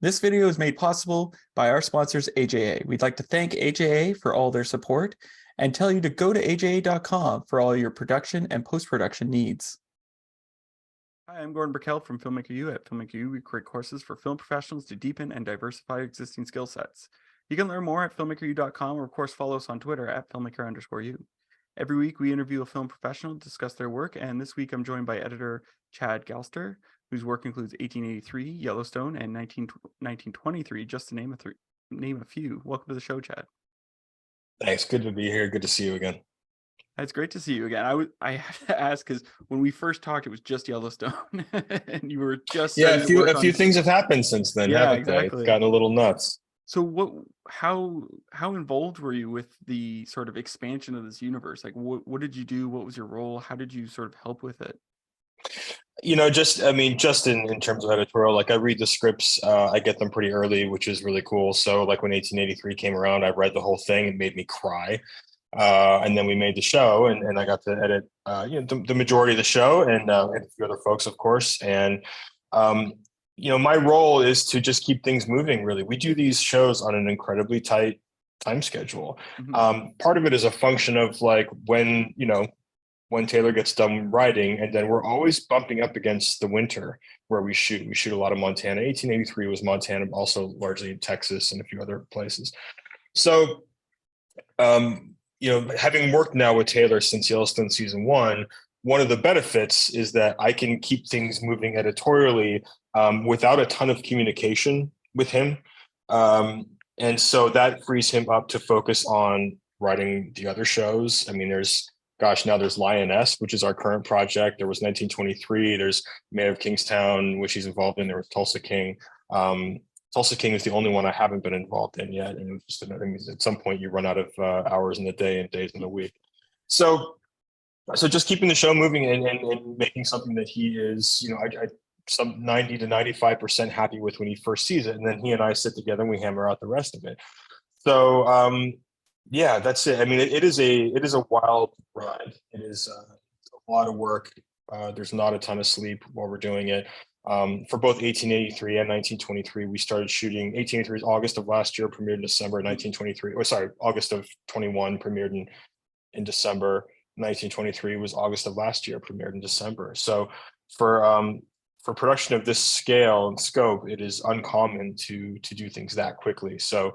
This video is made possible by our sponsors, AJA. We'd like to thank AJA for all their support and tell you to go to aja.com for all your production and post-production needs. Hi, I'm Gordon Burkell from Filmmaker U. At Filmmaker U, we create courses for film professionals to deepen and diversify existing skill sets. You can learn more at filmmakeru.com, or of course follow us on Twitter at filmmaker_u. Every week we interview a film professional to discuss their work, and this week I'm joined by editor Chad Galster, whose work includes 1883, Yellowstone, and 1923, just to name a few. Welcome to the show, Chad. Thanks. Good to be here. Good to see you again. It's great to see you again. I have to ask, because when we first talked, it was just Yellowstone, and you were just a few things have happened since then. Yeah, haven't exactly. They? It's gotten a little nuts. So how involved were you with the sort of expansion of this universe? Like, what did you do? What was your role? How did you sort of help with it? Just in terms of editorial, like I read the scripts, I get them pretty early, which is really cool. So like when 1883 came around, I read the whole thing. It made me cry. And then we made the show, and I got to edit the majority of the show, and a few other folks, of course. And my role is to just keep things moving. Really, we do these shows on an incredibly tight time schedule. Mm-hmm. Part of it is a function of like when Taylor gets done writing, and then we're always bumping up against the winter where we shoot. We shoot a lot of Montana. 1883 was Montana, also largely Texas and a few other places. So, having worked now with Taylor since Yellowstone season one of the benefits is that I can keep things moving editorially without a ton of communication with him. And so that frees him up to focus on writing the other shows. I mean, now there's Lioness, which is our current project. There was 1923. There's Mayor of Kingstown, which he's involved in. There was Tulsa King. Tulsa King is the only one I haven't been involved in yet. And it was just at some point you run out of hours in the day and days in the week. So just keeping the show moving and making something that he is, some 90 to 95% happy with when he first sees it. And then he and I sit together and we hammer out the rest of it. So, that's it. I mean, it is a wild ride. It is a lot of work. There's not a ton of sleep while we're doing it. For both 1883 and 1923, we started shooting. 1883 is August of last year, premiered in December. 1923, August of 21 premiered in December. 1923 was August of last year, premiered in December. So for production of this scale and scope, it is uncommon to do things that quickly. So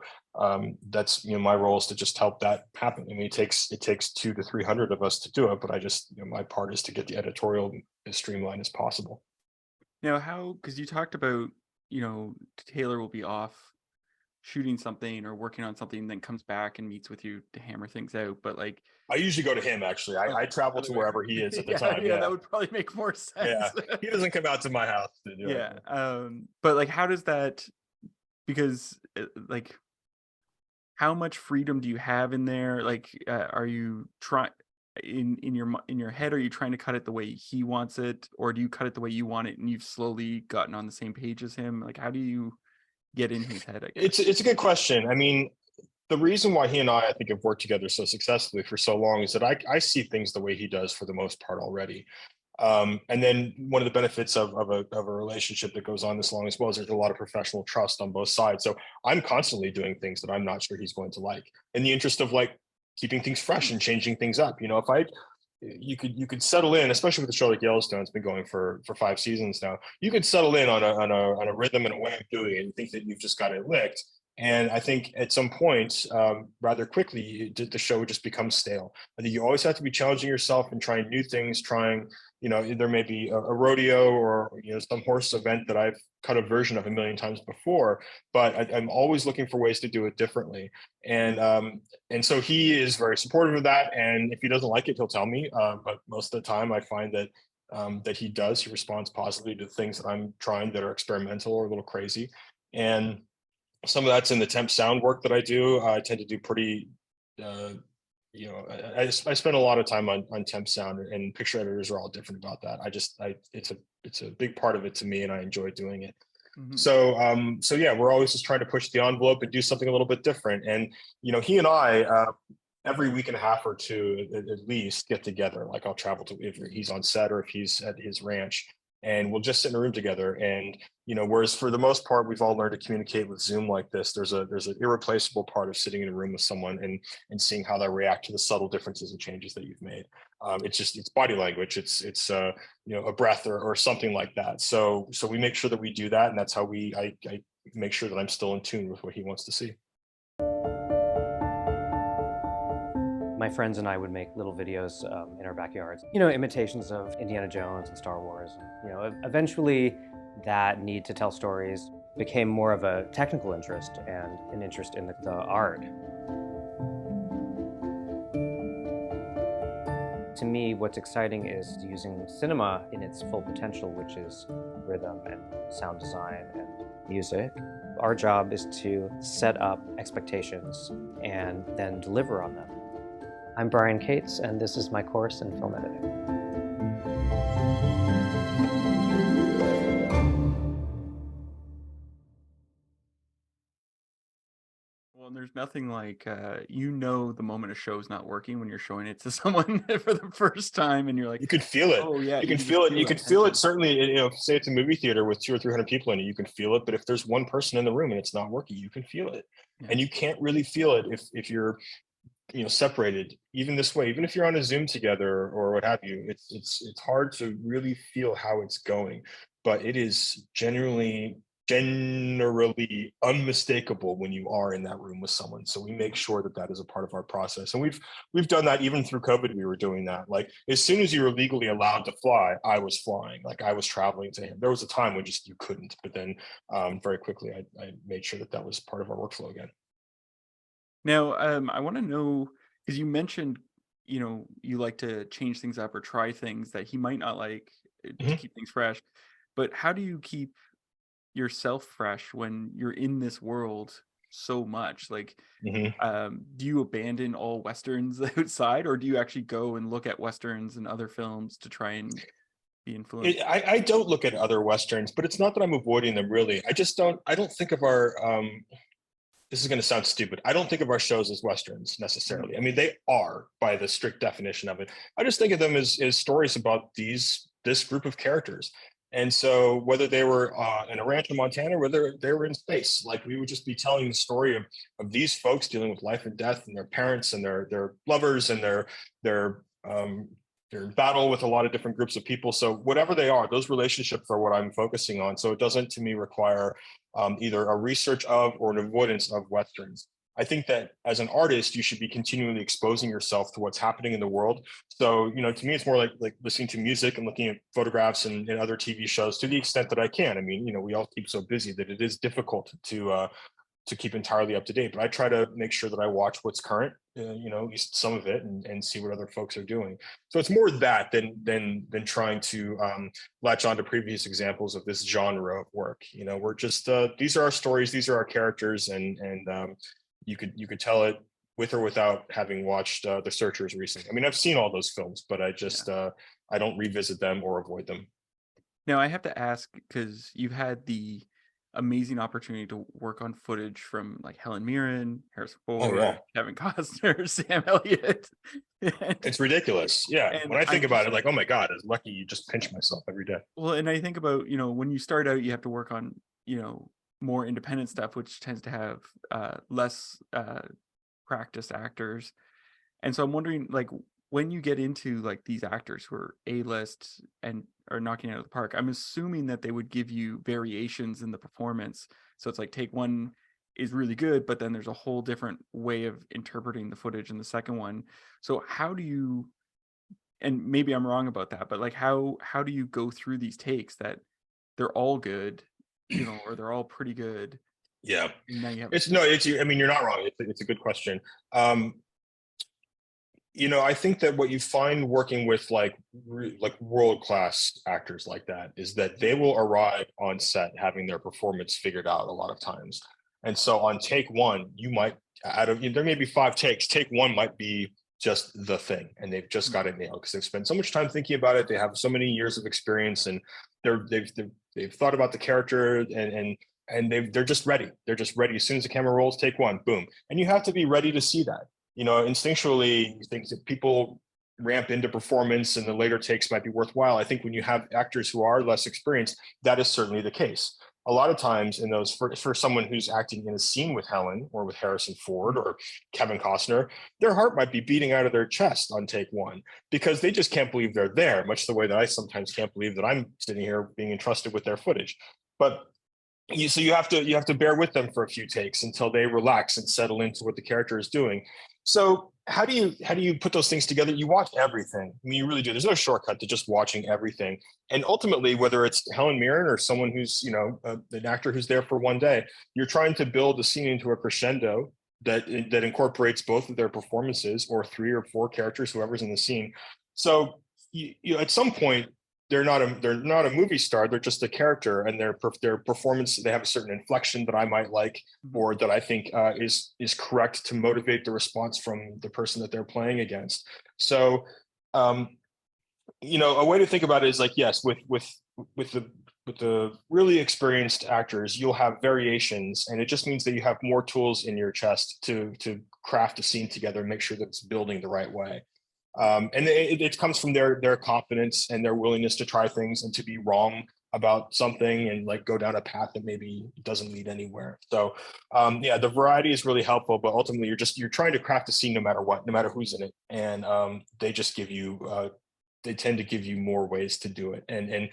that's my role is to just help that happen. I mean, it takes 200 to 300 of us to do it, but I just my part is to get the editorial as streamlined as possible. Now, because you talked about Taylor will be off shooting something or working on something, then comes back and meets with you to hammer things out. But like, I usually go to him, actually. I travel to wherever he is at the time. Yeah, that would probably make more sense. Yeah, he doesn't come out to my house to do it. But like, how does that? Because like, how much freedom do you have in there? Like, are you trying in your head? Are you trying to cut it the way he wants it, or do you cut it the way you want it, and you've slowly gotten on the same page as him? Like, how do you get in his head? I guess? It's a good question. I mean, the reason why he and I think have worked together so successfully for so long is that I see things the way he does for the most part already. And then one of the benefits of a relationship that goes on this long as well is there's a lot of professional trust on both sides. So I'm constantly doing things that I'm not sure he's going to like, in the interest of like keeping things fresh and changing things up. You could settle in, especially with a show like Yellowstone. It's been going for 5 seasons now. You could settle in on a rhythm and a way of doing it and think that you've just got it licked. And I think at some point, rather quickly, the show just becomes stale. I think you always have to be challenging yourself and trying new things, there may be a rodeo or some horse event that I've cut a version of a million times before, but I'm always looking for ways to do it differently. And so he is very supportive of that. And if he doesn't like it, he'll tell me. But most of the time I find that he responds positively to things that I'm trying that are experimental or a little crazy. And some of that's in the temp sound work that I do. I tend to do pretty, I spend a lot of time on temp sound, and picture editors are all different about that. It's a big part of it to me, and I enjoy doing it. Mm-hmm. So yeah, we're always just trying to push the envelope and do something a little bit different. And he and I every week and a half or two at least get together. Like I'll travel to if he's on set or if he's at his ranch. and we'll just sit in a room together. And, you know, whereas for the most part, we've all learned to communicate with Zoom like this, there's an irreplaceable part of sitting in a room with someone and seeing how they react to the subtle differences and changes that you've made. It's body language, it's you know, a breath or something like that. So we make sure that we do that, and that's how I make sure that I'm still in tune with what he wants to see. My friends and I would make little videos in our backyards, you know, imitations of Indiana Jones and Star Wars. You know, eventually that need to tell stories became more of a technical interest and an interest in the art. To me, what's exciting is using cinema in its full potential, which is rhythm and sound design and music. Our job is to set up expectations and then deliver on them. I'm Brian Cates, and this is my course in film editing. Well, and there's nothing like, you know, the moment a show's not working when you're showing it to someone for the first time, and you're like, you could feel it. oh yeah, you can feel it. You can feel it. Certainly, you know, say it's a movie theater with 200 or 300 people in it, you can feel it. But if there's one person in the room and it's not working, you can feel it, and you can't really feel it if you're, you know, separated even this way. Even if you're on a Zoom together or what have you, it's hard to really feel how it's going. But it is generally unmistakable when you are in that room with someone. So we make sure that that is a part of our process, and we've done that even through COVID. We were doing that. Like, as soon as you were legally allowed to fly, I was flying. Like, I was traveling to him. There was a time when just you couldn't, but then very quickly I made sure that that was part of our workflow again. Now, I want to know, because you mentioned, you know, you like to change things up or try things that he might not like to keep things fresh. But how do you keep yourself fresh when you're in this world so much? Like, do you abandon all Westerns outside, or do you actually go and look at Westerns and other films to try and be influenced? I don't look at other Westerns, but it's not that I'm avoiding them, really. I don't think of our this is going to sound stupid. I don't think of our shows as Westerns necessarily. I mean, they are by the strict definition of it. I just think of them as stories about this group of characters. And so whether they were in a ranch in Montana, whether they were in space, like, we would just be telling the story of these folks dealing with life and death, and their parents and their lovers and their battle with a lot of different groups of people. So whatever they are, those relationships are what I'm focusing on. So it doesn't, to me, require either a research of or an avoidance of Westerns. I think that as an artist, you should be continually exposing yourself to what's happening in the world. So, you know, to me, it's more like listening to music and looking at photographs and other TV shows to the extent that I can. I mean, you know, we all keep so busy that it is difficult to keep entirely up to date, but I try to make sure that I watch what's current, you know, at least some of it, and see what other folks are doing. So it's more that than trying to latch on to previous examples of this genre of work. You know, we're just these are our stories, these are our characters, and you could tell it with or without having watched The Searchers recently. I mean, I've seen all those films, but I just I don't revisit them or avoid them. Now, I have to ask, because you've had the amazing opportunity to work on footage from like Helen Mirren, Harrison Ford, Kevin Costner, Sam Elliott. It's ridiculous. Yeah. And when I think about it, like, oh my God, it's lucky you just pinch myself every day. Well, and I think about, you know, when you start out, you have to work on, you know, more independent stuff, which tends to have less practiced actors. And so I'm wondering, like, when you get into like these actors who are A-list and are knocking it out of the park, I'm assuming that they would give you variations in the performance. So it's like, take one is really good, but then there's a whole different way of interpreting the footage in the second one. So how do you, and maybe I'm wrong about that, but like, how do you go through these takes that they're all good, you know, or they're all pretty good? Yeah. Now you have I mean, you're not wrong. It's a good question. You know, I think that what you find working with like world-class actors like that is that they will arrive on set having their performance figured out a lot of times. And so on take one, you might, there may be 5 takes, take one might be just the thing, and they've just got it nailed because they've spent so much time thinking about it. They have so many years of experience, and they've thought about the character, and they're just ready. They're just ready. As soon as the camera rolls, take one, boom. And you have to be ready to see that. You know, instinctually, you think that people ramp into performance and the later takes might be worthwhile. I think when you have actors who are less experienced, that is certainly the case. A lot of times in those, for someone who's acting in a scene with Helen or with Harrison Ford or Kevin Costner, their heart might be beating out of their chest on take one because they just can't believe they're there, much the way that I sometimes can't believe that I'm sitting here being entrusted with their footage. But so you have to bear with them for a few takes until they relax and settle into what the character is doing. So how do you put those things together? You watch everything. I mean, you really do. There's no shortcut to just watching everything. And ultimately, whether it's Helen Mirren or someone who's, you know, an actor who's there for one day, you're trying to build a scene into a crescendo that incorporates both of their performances, or 3 or 4 characters, whoever's in the scene. So you at some point, they're not a movie star. They're just a character, and their performance, they have a certain inflection that I might like, or that I think is correct to motivate the response from the person that they're playing against. So, you know, a way to think about it is like, yes, with the really experienced actors, you'll have variations, and it just means that you have more tools in your chest to craft a scene together and make sure that it's building the right way. And it comes from their confidence and their willingness to try things and to be wrong about something and like go down a path that maybe doesn't lead anywhere. So yeah, the variety is really helpful, but ultimately you're trying to craft a scene no matter what, no matter who's in it. And they just give you they tend to give you more ways to do it, and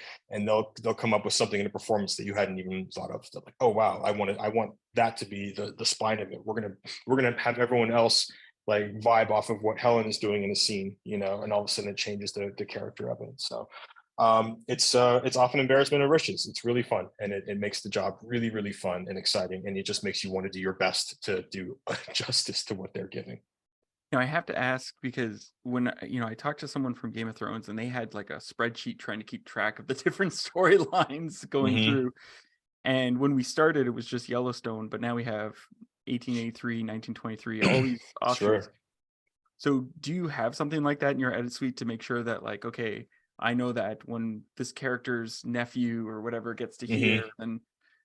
they'll come up with something in a performance that you hadn't even thought of. Like, oh wow, I want that to be the spine of it. We're gonna have everyone else like vibe off of what Helen is doing in the scene, you know, and all of a sudden it changes the character of it. So it's often embarrassment of riches. It's really fun, and it makes the job really, really fun and exciting, and it just makes you want to do your best to do justice to what they're giving. Now I have to ask, because when, you know, I talked to someone from Game of Thrones and they had like a spreadsheet trying to keep track of the different storylines going through. And when we started, it was just Yellowstone, but now we have 1883, 1923, all these offshoots. Sure. So do you have something like that in your edit suite to make sure that, like, okay, I know that when this character's nephew or whatever gets to here, then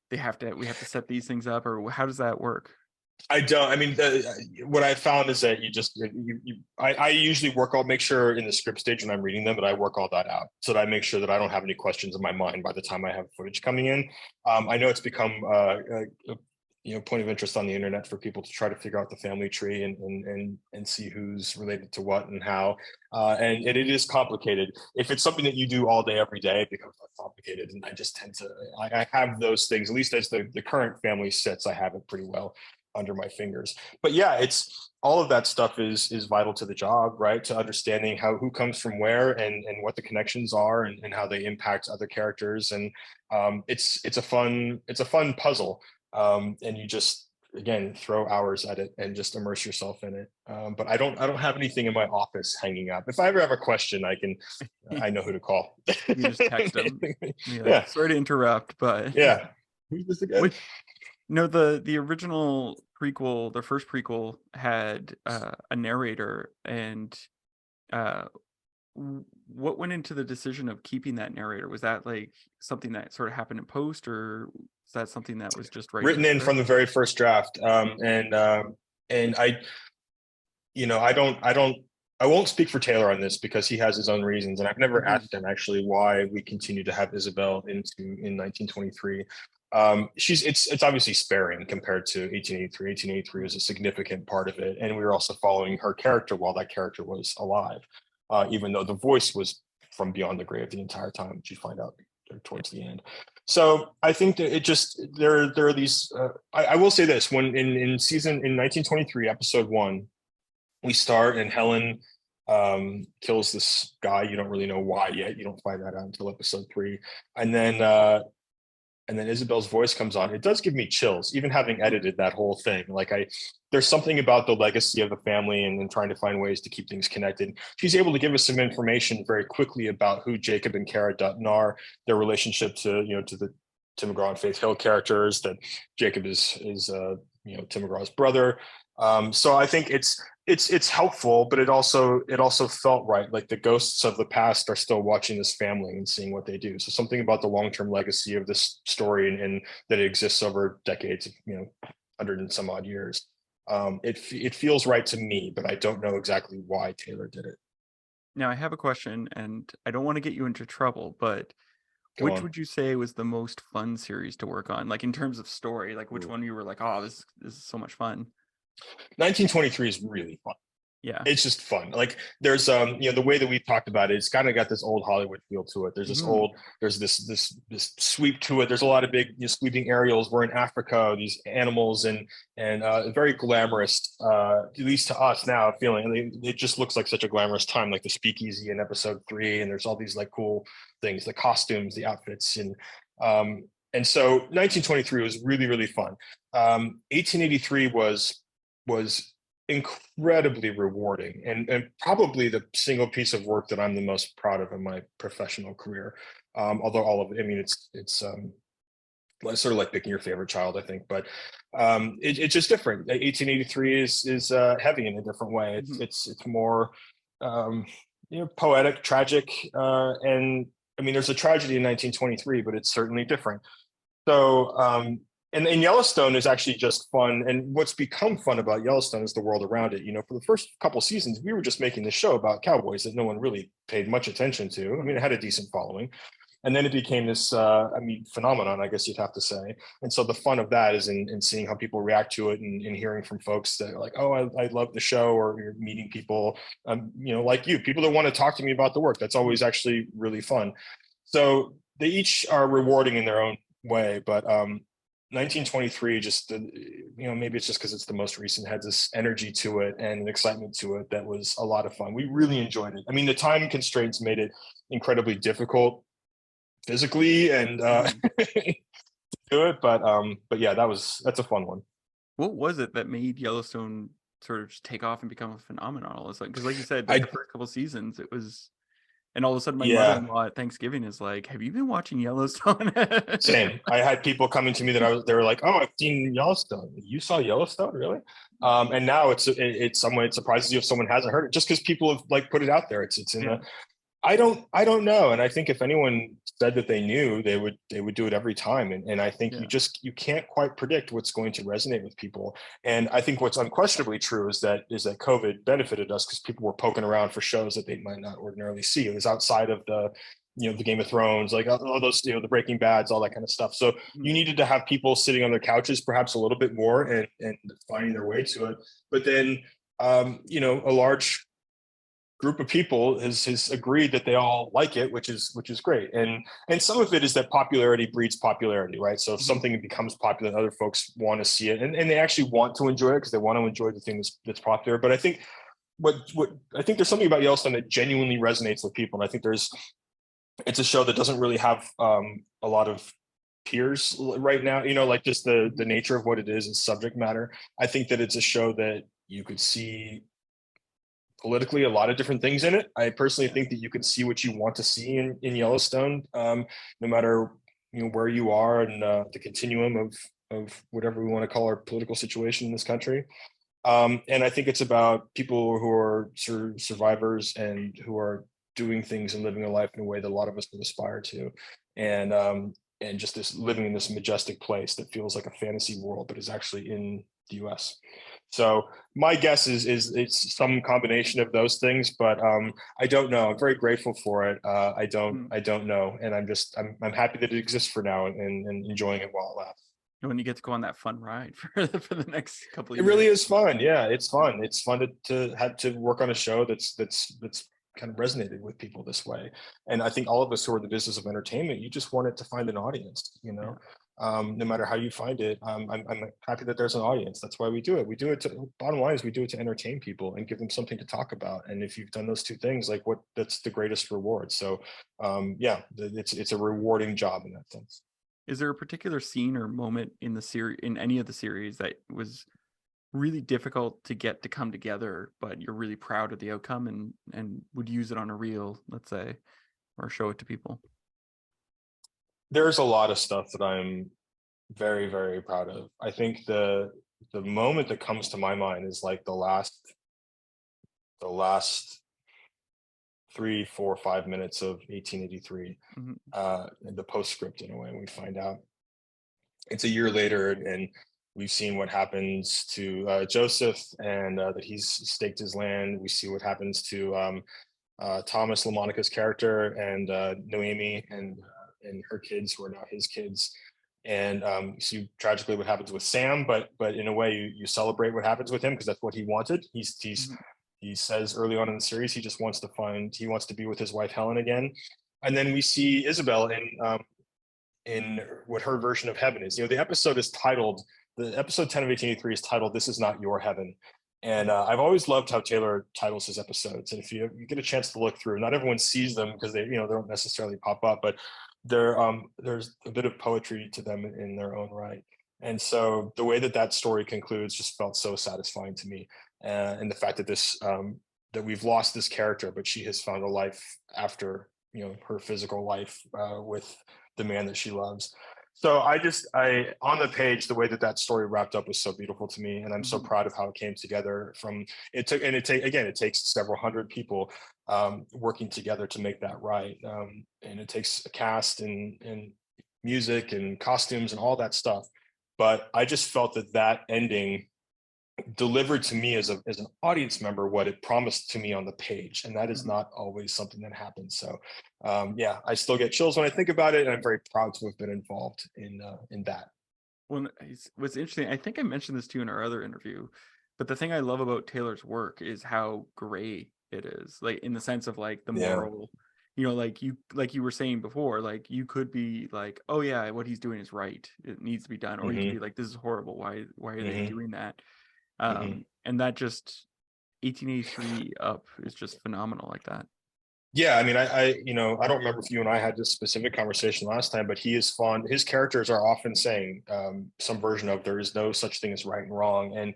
we have to set these things up, or how does that work? I don't. I mean, what I found is that I usually make sure in the script stage when I'm reading them that I work all that out, so that I make sure that I don't have any questions in my mind by the time I have footage coming in. I know it's become you know, point of interest on the internet for people to try to figure out the family tree and see who's related to what and how. And it is complicated. If it's something that you do all day, every day, it becomes complicated. And I just tend to, I have those things, at least as the current family sits, I have it pretty well under my fingers. But yeah, it's all of that stuff is vital to the job, right? To understanding who comes from where and what the connections are and how they impact other characters. And it's a fun puzzle. And you just, again, throw hours at it and just immerse yourself in it. But I don't have anything in my office hanging up. If I ever have a question, I know who to call. You just text them. Yeah. Sorry to interrupt, but yeah. Who's this again? No, the original prequel, the first prequel, had a narrator, and what went into the decision of keeping that narrator? Was that like something that sort of happened in post, or is that something that was just written in from the very first draft? And I, you know, I won't speak for Taylor on this because he has his own reasons, and I've never asked him actually why we continue to have Isabel in 1923. It's obviously sparing compared to 1883. 1883 was a significant part of it, and we were also following her character while that character was alive, even though the voice was from beyond the grave the entire time, which you find out towards the end. So I think that it just there are these. I will say this: when in 1923 episode 1, we start and Helen kills this guy. You don't really know why yet. You don't find that out until episode 3, and then Isabel's voice comes on. It does give me chills, even having edited that whole thing. Like there's something about the legacy of the family and trying to find ways to keep things connected. She's able to give us some information very quickly about who Jacob and Cara Dutton are, their relationship to the Tim McGraw and Faith Hill characters, that Jacob is Tim McGraw's brother. So I think it's helpful, but it also felt right. Like the ghosts of the past are still watching this family and seeing what they do. So something about the long-term legacy of this story and that it exists over decades, 100 and some odd years. It feels right to me, but I don't know exactly why Taylor did it. Now I have a question, and I don't want to get you into trouble, but Go which on. would you say was the most fun series to work on? Like in terms of story, like which Ooh. one you were like, oh, this is so much fun. 1923 is really fun. Yeah. It's just fun. Like there's the way that we've talked about it, it's kind of got this old Hollywood feel to it. There's this sweep to it. There's a lot of big sweeping aerials. We're in Africa, these animals, and very glamorous, at least to us now, feeling it just looks like such a glamorous time, like the speakeasy in episode 3, and there's all these like cool things, the costumes, the outfits, and so 1923 was really, really fun. 1883 was incredibly rewarding, and probably the single piece of work that I'm the most proud of in my professional career. Although all of it, I mean, it's sort of like picking your favorite child, I think, but it's just different. 1883 is heavy in a different way. It's more poetic, tragic, and I mean, there's a tragedy in 1923, but it's certainly different. So and Yellowstone is actually just fun. And what's become fun about Yellowstone is the world around it. For the first couple seasons, we were just making this show about cowboys that no one really paid much attention to. I mean, it had a decent following. And then it became this, phenomenon, I guess you'd have to say. And so the fun of that is in seeing how people react to it, and hearing from folks that are like, oh, I love the show, or you're meeting people, like you, people that want to talk to me about the work. That's always actually really fun. So they each are rewarding in their own way, but 1923 just maybe it's just because it's the most recent, had this energy to it and an excitement to it that was a lot of fun. We really enjoyed it. I mean, the time constraints made it incredibly difficult physically and to do it, but yeah, that's a fun one. What was it that made Yellowstone sort of just take off and become a phenomenon all of a sudden? Because like you said, like the first couple seasons, it was. And all of a sudden, my mother-in-law at Thanksgiving is like, "Have you been watching Yellowstone?" Same. I had people coming to me they were like, "Oh, I've seen Yellowstone. You saw Yellowstone, really?" And now it's somewhat, it surprises you if someone hasn't heard it, just because people have like put it out there. It's in the. I don't know, and I think if anyone said that they knew, they would do it every time, and I think you can't quite predict what's going to resonate with people. And I think what's unquestionably true is that COVID benefited us because people were poking around for shows that they might not ordinarily see. It was outside of the the Game of Thrones, like all those the Breaking Bads, all that kind of stuff. So you needed to have people sitting on their couches perhaps a little bit more and finding their way to it. But then a large group of people has agreed that they all like it, which is great. And some of it is that popularity breeds popularity, right? So if something becomes popular, other folks want to see it, and they actually want to enjoy it because they want to enjoy the thing that's popular. But I think I think there's something about Yellowstone that genuinely resonates with people, and I think it's a show that doesn't really have a lot of peers right now, like just the nature of what it is and subject matter. I think that it's a show that you could see politically a lot of different things in it. I personally think that you can see what you want to see in Yellowstone, no matter where you are in the continuum of whatever we want to call our political situation in this country. And I think it's about people who are survivors and who are doing things and living a life in a way that a lot of us would aspire to, and just this living in this majestic place that feels like a fantasy world, but is actually in the U.S. So my guess is it's some combination of those things, but I don't know. I'm very grateful for it. I don't know, and I'm happy that it exists for now and enjoying it while it lasts. When you get to go on that fun ride for the next couple of years. It really is fun. Yeah, it's fun. It's fun to have to work on a show that's kind of resonated with people this way. And I think all of us who are in the business of entertainment, you just want it to find an audience, no matter how you find it. I'm happy that there's an audience. That's why we do it. We do it bottom line is we do it to entertain people and give them something to talk about. And if you've done those two things, like that's the greatest reward. So it's a rewarding job in that sense. Is there a particular scene or moment in the series, in any of the series, that was really difficult to get to come together, but you're really proud of the outcome and would use it on a reel, let's say, or show it to people? There's a lot of stuff that I'm very, very proud of. I think the moment that comes to my mind is like the last 3, 4, 5 minutes of 1883, the postscript, in a way. We find out it's a year later, and we've seen what happens to Joseph, and that he's staked his land. We see what happens to Thomas LaMonica's character and Noemi and her kids, who are now his kids. And you see tragically what happens with Sam, but in a way you celebrate what happens with him, because that's what he wanted. He says early on in the series he just wants to be with his wife Helen again. And then we see Isabel in what her version of heaven is. The episode 10 of 1883 is titled "This Is Not Your Heaven." And I've always loved how Taylor titles his episodes. And if you get a chance to look through, not everyone sees them because they don't necessarily pop up, but there's a bit of poetry to them in their own right. And so the way that story concludes just felt so satisfying to me. And the fact that that we've lost this character, but she has found a life after her physical life with the man that she loves. So on the page, the way that story wrapped up was so beautiful to me, and I'm so proud of how it came together. It takes several hundred people working together to make that right, and it takes a cast and music and costumes and all that stuff. But I just felt that ending delivered to me as an audience member what it promised to me on the page, and that is not always something that happens. So I still get chills when I think about it, and I'm very proud to have been involved in that. Well, what's interesting, I think I mentioned this to you in our other interview, but the thing I love about Taylor's work is how gray it is, like in the sense of like the moral, like you were saying before, like you could be like, oh yeah, what he's doing is right, it needs to be done, or you could be like, this is horrible, why are they doing that? And that just 1883 up is just phenomenal like that. Yeah, I mean, I don't remember if you and I had this specific conversation last time, but his characters are often saying some version of there is no such thing as right and wrong,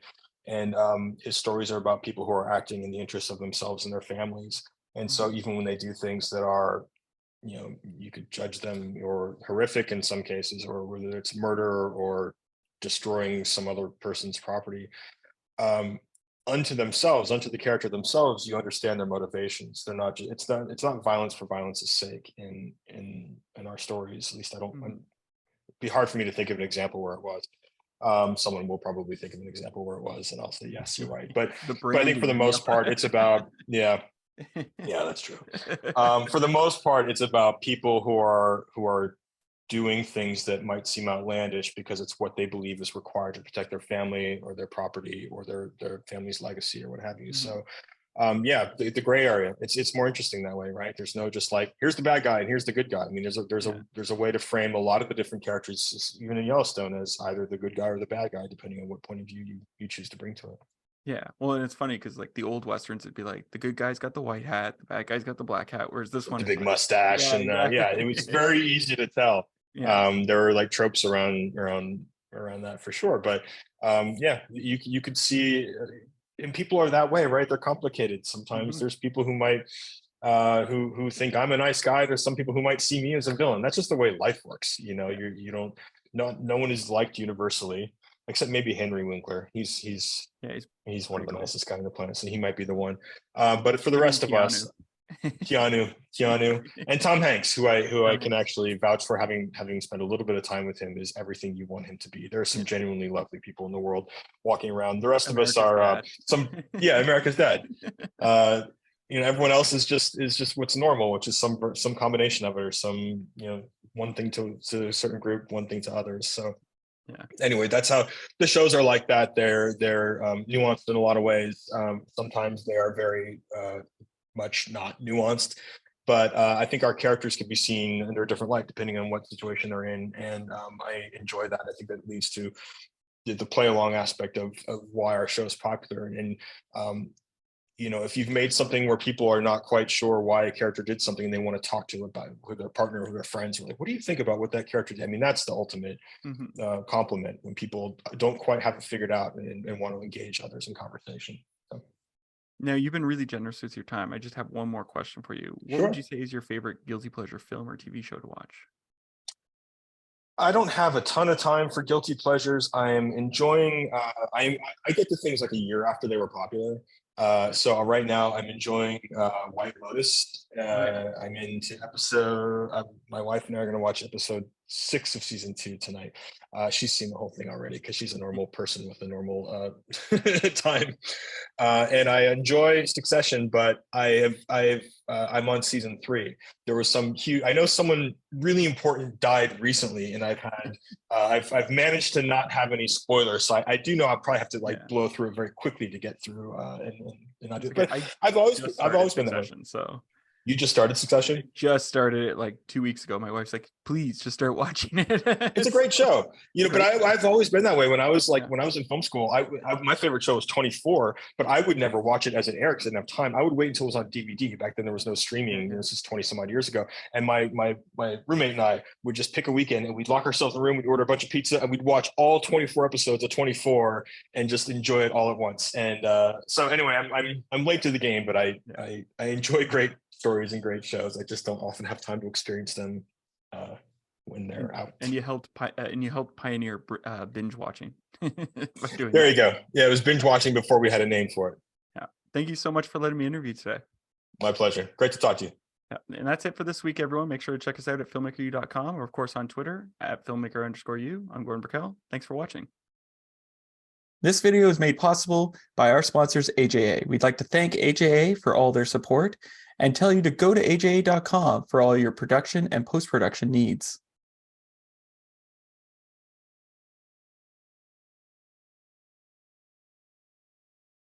and his stories are about people who are acting in the interests of themselves and their families. And so even when they do things that are, you could judge them or horrific in some cases, or whether it's murder or destroying some other person's property, unto the character themselves, you understand their motivations. They're not just, it's not violence for violence's sake in our stories. At least it'd be hard for me to think of an example where it was. Someone will probably think of an example where it was, and I'll say, yes, you're right. But I think for the most part, it's about, yeah, that's true. For the most part, it's about people who are doing things that might seem outlandish because it's what they believe is required to protect their family or their property or their family's legacy or what have you. So the gray area, it's more interesting that way, right? There's no just like, here's the bad guy and here's the good guy. I mean, there's a way to frame a lot of the different characters, even in Yellowstone, as either the good guy or the bad guy, depending on what point of view you choose to bring to it. Yeah, well, and it's funny because like the old westerns, it'd be like the good guy's got the white hat, the bad guy's got the black hat, whereas this one, the big mustache, and it was very easy to tell. There were like tropes around that for sure, but you could see, and people are that way, right? They're complicated. Sometimes there's people who might who think I'm a nice guy. There's some people who might see me as a villain. That's just the way life works. No one is liked universally, except maybe Henry Winkler. He's one of the nicest guys on the planet, so he might be the one. But for the rest of us, Keanu, and Tom Hanks, who I can actually vouch for, having spent a little bit of time with him, is everything you want him to be. There are some genuinely lovely people in the world walking around. The rest of us are America's dad. Everyone else is just what's normal, which is some combination of it, or some one thing to a certain group, one thing to others. So anyway, that's how the shows are like that. They're nuanced in a lot of ways. Sometimes they are very much not nuanced, but I think our characters can be seen under a different light depending on what situation they're in, and I enjoy that. I think that leads to the play along aspect of why our show is popular. And if you've made something where people are not quite sure why a character did something and they want to talk to about it with their partner or their friends, or like, what do you think about what that character did? I mean, that's the ultimate compliment, when people don't quite have it figured out and want to engage others in conversation. So. Now, you've been really generous with your time. I just have one more question for you. What would you say is your favorite guilty pleasure film or TV show to watch? I don't have a ton of time for guilty pleasures. I am enjoying, I get to things like a year after they were popular. So right now I'm enjoying White Lotus. I'm into my wife and I are going to watch episode 6 of season 2 tonight. She's seen the whole thing already because she's a normal person with a normal time. And I enjoy Succession, but I have I'm on season 3. There was some huge. I know someone really important died recently, and I've managed to not have any spoilers. So I do know I'll probably have to blow through it very quickly to get through and not do it. But I've always been that way. So. You just started Succession? I just started it like 2 weeks ago. My wife's like, please just start watching it. It's a great show. But I've always been that way. When I was when I was in film school, my favorite show was 24, but I would never watch it as it aired because I didn't have time. I would wait until it was on DVD. Back then there was no streaming. This is 20 some odd years ago. And my roommate and I would just pick a weekend and we'd lock ourselves in the room, we'd order a bunch of pizza, and we'd watch all 24 episodes of 24 and just enjoy it all at once. And so anyway, I'm late to the game, but I enjoy great stories and great shows. I just don't often have time to experience them when they're out. And you helped pioneer binge watching. There you go. Yeah, it was binge watching before we had a name for it. Yeah. Thank you so much for letting me interview today. My pleasure. Great to talk to you. Yeah. And that's it for this week, everyone. Make sure to check us out at filmmakeru.com or of course on Twitter at filmmaker_u. I'm Gordon Burkell. Thanks for watching. This video is made possible by our sponsors, AJA. We'd like to thank AJA for all their support and tell you to go to AJA.com for all your production and post-production needs.